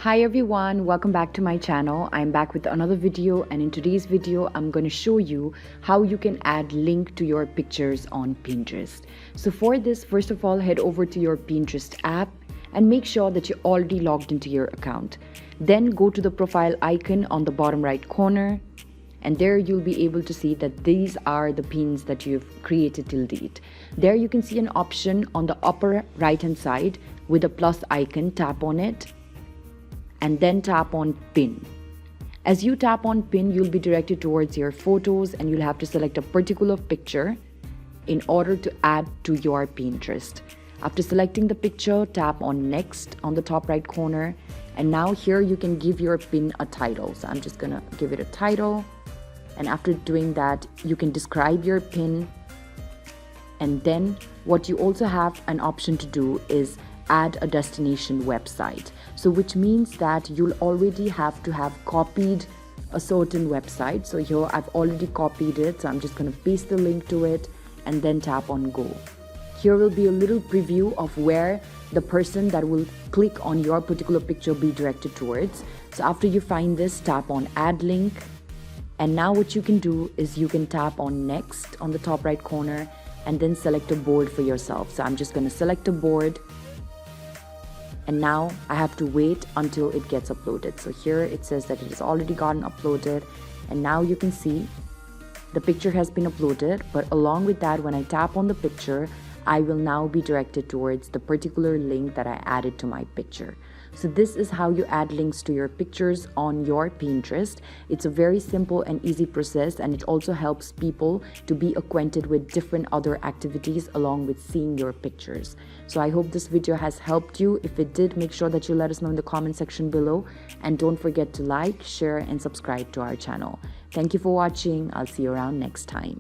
Hi everyone, welcome back to my channel. I'm back with another video, and in today's video I'm going to show you how you can add link to your pictures on Pinterest. So for this, first of all, head over to your Pinterest app and make sure that you're already logged into your account. Then go to the profile icon on the bottom right corner, and there you'll be able to see that these are the pins that you've created till date. There you can see an option on the upper right hand side with a plus icon. Tap on it and then tap on pin. As you tap on pin, you'll be directed towards your photos and you'll have to select a particular picture in order to add to your Pinterest. After selecting the picture, tap on next on the top right corner, and now here you can give your pin a title. So I'm just gonna give it a title, and after doing that you can describe your pin, and then what you also have an option to do is add a destination website. So which means that you'll already have to have copied a certain website. So here I've already copied it, so I'm just going to paste the link to it and then tap on go. Here will be a little preview of where the person that will click on your particular picture will be directed towards. So after you find this, tap on add link, and now what you can do is you can tap on next on the top right corner and then select a board for yourself. So I'm just going to select a board, and now I have to wait until it gets uploaded. So here it says that it has already gotten uploaded, and now you can see the picture has been uploaded. But along with that, when I tap on the picture, I will now be directed towards the particular link that I added to my picture. So this is how you add links to your pictures on your Pinterest. It's a very simple and easy process, and it also helps people to be acquainted with different other activities along with seeing your pictures. So I hope this video has helped you. If it did, make sure that you let us know in the comment section below, and don't forget to like, share and subscribe to our channel. Thank you for watching. I'll see you around next time.